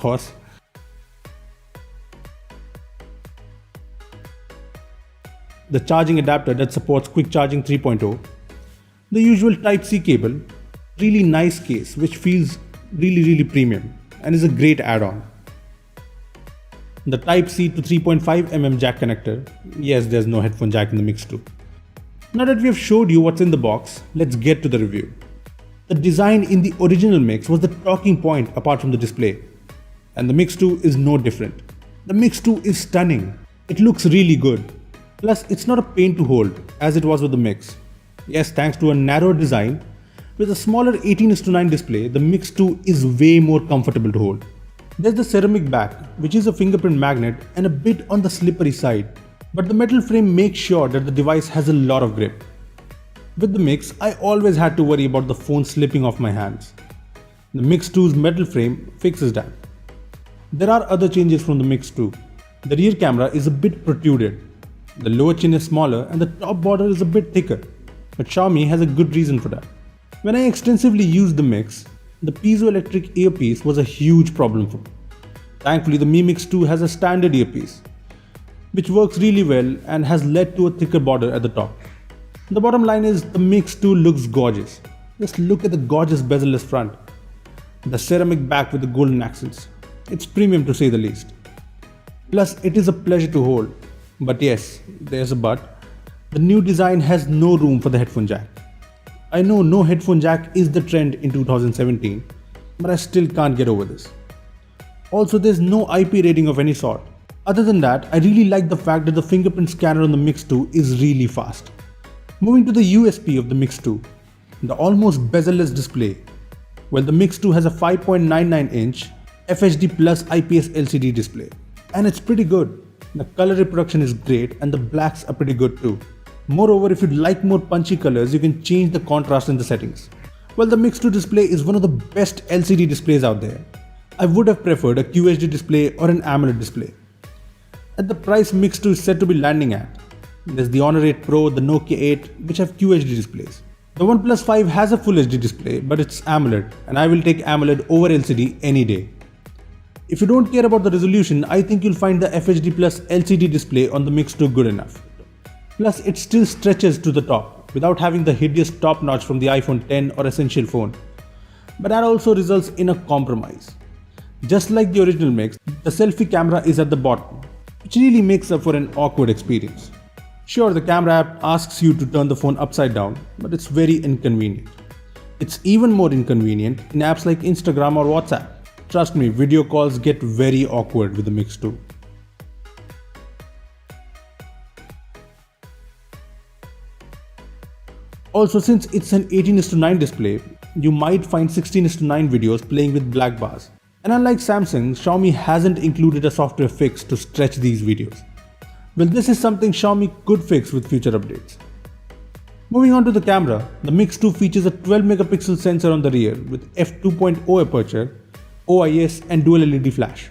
course. The charging adapter that supports quick charging 3.0, the usual Type-C cable, really nice case which feels really premium and is a great add-on. The Type-C to 3.5mm jack connector. Yes, there's no headphone jack in the Mix 2. Now that we have showed you what's in the box, let's get to the review. The design in the original Mix was the talking point apart from the display. And the Mix 2 is no different. The Mix 2 is stunning. It looks really good. Plus, it's not a pain to hold as it was with the Mix. Yes, thanks to a narrow design, with a smaller 18:9 display, the Mix 2 is way more comfortable to hold. There's the ceramic back, which is a fingerprint magnet and a bit on the slippery side, but the metal frame makes sure that the device has a lot of grip. With the Mix, I always had to worry about the phone slipping off my hands. The Mix 2's metal frame fixes that. There are other changes from the Mix 2. The rear camera is a bit protruded. The lower chin is smaller and the top border is a bit thicker, but Xiaomi has a good reason for that. When I extensively used the Mix, the piezoelectric earpiece was a huge problem for me. Thankfully, the Mi Mix 2 has a standard earpiece, which works really well and has led to a thicker border at the top. The bottom line is the Mix 2 looks gorgeous. Just look at the gorgeous bezel-less front. The ceramic back with the golden accents. It's premium to say the least. Plus, it is a pleasure to hold. But yes, there's a but. The new design has no room for the headphone jack. I know no headphone jack is the trend in 2017, but I still can't get over this. Also, there's no IP rating of any sort. Other than that, I really like the fact that the fingerprint scanner on the Mix 2 is really fast. Moving to the USP of the Mix 2, the almost bezel-less display. Well, the Mix 2 has a 5.99-inch FHD Plus IPS LCD display, and it's pretty good. The color reproduction is great and the blacks are pretty good too. Moreover, if you'd like more punchy colors, you can change the contrast in the settings. Well, the Mix 2 display is one of the best LCD displays out there. I would have preferred a QHD display or an AMOLED display. At the price Mix 2 is said to be landing at, there's the Honor 8 Pro, the Nokia 8, which have QHD displays. The OnePlus 5 has a Full HD display, but it's AMOLED, and I will take AMOLED over LCD any day. If you don't care about the resolution, I think you'll find the FHD Plus LCD display on the Mix 2 good enough. Plus, it still stretches to the top without having the hideous top notch from the iPhone 10 or Essential phone. But that also results in a compromise. Just like the original Mix, the selfie camera is at the bottom, which really makes up for an awkward experience. Sure, the camera app asks you to turn the phone upside down, but it's very inconvenient. It's even more inconvenient in apps like Instagram or WhatsApp. Trust me, video calls get very awkward with the Mix 2. Also, since it's an 18:9 display, you might find 16:9 videos playing with black bars. And unlike Samsung, Xiaomi hasn't included a software fix to stretch these videos. Well, this is something Xiaomi could fix with future updates. Moving on to the camera, the Mix 2 features a 12-megapixel sensor on the rear with f2.0 aperture, OIS and dual LED flash,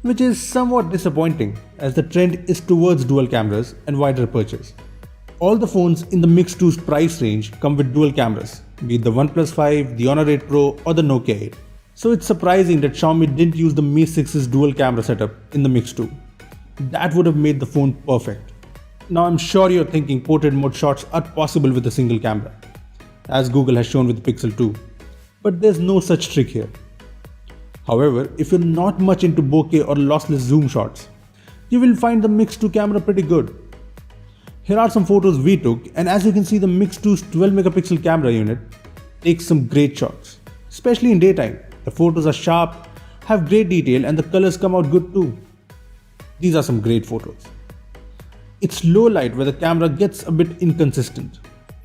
which is somewhat disappointing as the trend is towards dual cameras and wider apertures. All the phones in the Mix 2's price range come with dual cameras, be it the OnePlus 5, the Honor 8 Pro or the Nokia 8. So it's surprising that Xiaomi didn't use the Mi 6's dual camera setup in the Mix 2. That would have made the phone perfect. Now I'm sure you're thinking portrait mode shots are possible with a single camera, as Google has shown with the Pixel 2, but there's no such trick here. However, if you're not much into bokeh or lossless zoom shots, you will find the Mix 2 camera pretty good. Here are some photos we took, and as you can see, the Mix 2's 12-megapixel camera unit takes some great shots, especially in daytime. The photos are sharp, have great detail, and the colors come out good too. These are some great photos. It's low light where the camera gets a bit inconsistent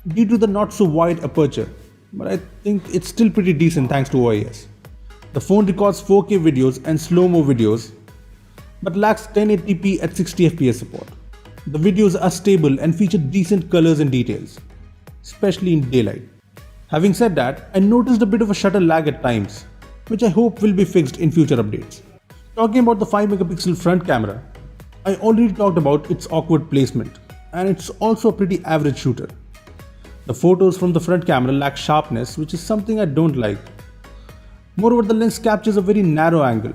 due to the not so wide aperture, but I think it's still pretty decent thanks to OIS. The phone records 4K videos and slow-mo videos, but lacks 1080p at 60 FPS support. The videos are stable and feature decent colors and details, especially in daylight. Having said that, I noticed a bit of a shutter lag at times, which I hope will be fixed in future updates. Talking about the 5-megapixel front camera, I already talked about its awkward placement, and it's also a pretty average shooter. The photos from the front camera lack sharpness, which is something I don't like. Moreover, the lens captures a very narrow angle,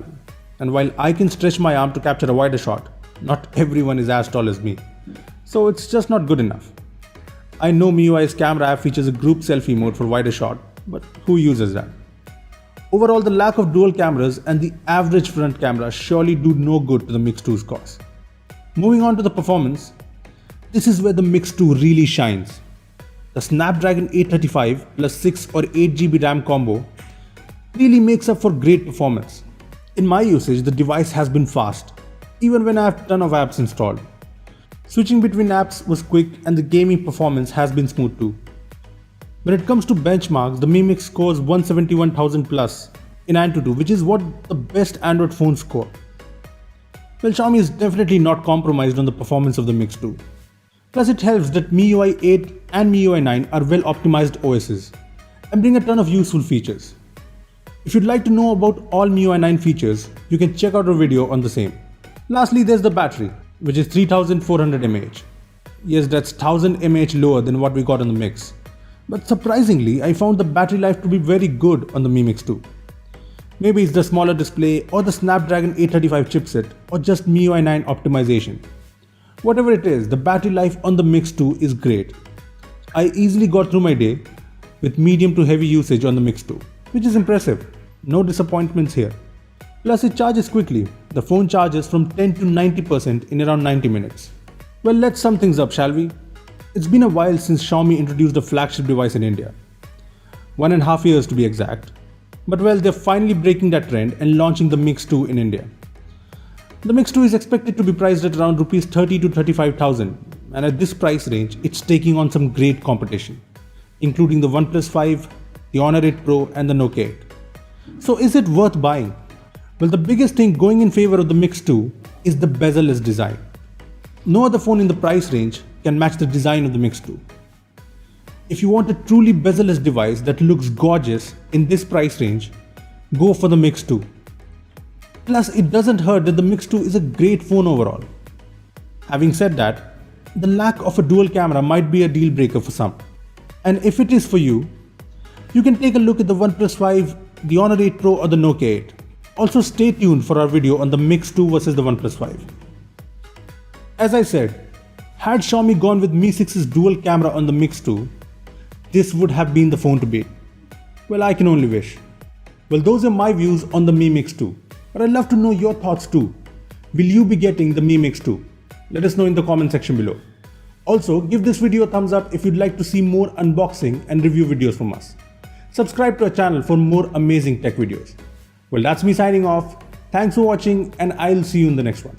And while I can stretch my arm to capture a wider shot, not everyone is as tall as me. So it's just not good enough. I know MIUI's camera app features a group selfie mode for wider shot, but who uses that? Overall, the lack of dual cameras and the average front camera surely do no good to the Mix 2's cause. Moving on to the performance, this is where the Mix 2 really shines. The Snapdragon 835 plus 6 or 8GB RAM combo really makes up for great performance. In my usage, the device has been fast, even when I have a ton of apps installed. Switching between apps was quick and the gaming performance has been smooth too. When it comes to benchmarks, the Mi Mix scores 171,000 plus in Antutu, which is what the best Android phones score. Well, Xiaomi is definitely not compromised on the performance of the Mix 2. Plus it helps that MIUI 8 and MIUI 9 are well optimized OSs and bring a ton of useful features. If you'd like to know about all MIUI 9 features, you can check out our video on the same. Lastly, there's the battery, which is 3400 mAh. Yes, that's 1000 mAh lower than what we got on the Mix. But surprisingly, I found the battery life to be very good on the Mi Mix 2. Maybe it's the smaller display or the Snapdragon 835 chipset or just MIUI 9 optimization. Whatever it is, the battery life on the Mix 2 is great. I easily got through my day with medium to heavy usage on the Mix 2, which is impressive. No disappointments here. Plus it charges quickly. The phone charges from 10 to 90% in around 90 minutes. Well, let's sum things up, shall we? It's been a while since Xiaomi introduced a flagship device in India. 1.5 years to be exact. But well, they're finally breaking that trend and launching the Mix 2 in India. The Mix 2 is expected to be priced at around Rs 30 to 35,000, and at this price range, it's taking on some great competition, including the OnePlus 5, the Honor 8 Pro and the Nokia 8. So is it worth buying? Well, the biggest thing going in favor of the Mix 2 is the bezel-less design. No other phone in the price range can match the design of the Mix 2. If you want a truly bezel-less device that looks gorgeous in this price range, go for the Mix 2. Plus, it doesn't hurt that the Mix 2 is a great phone overall. Having said that, the lack of a dual camera might be a deal breaker for some. And if it is for you, you can take a look at the OnePlus 5, the Honor 8 Pro or the Nokia 8. Also stay tuned for our video on the Mix 2 versus the OnePlus 5. As I said, had Xiaomi gone with Mi 6's dual camera on the Mix 2, this would have been the phone to beat. Well, I can only wish. Well, those are my views on the Mi Mix 2. But I'd love to know your thoughts too. Will you be getting the Mi Mix 2? Let us know in the comment section below. Also, give this video a thumbs up if you'd like to see more unboxing and review videos from us. Subscribe to our channel for more amazing tech videos. Well, that's me signing off. Thanks for watching and I'll see you in the next one.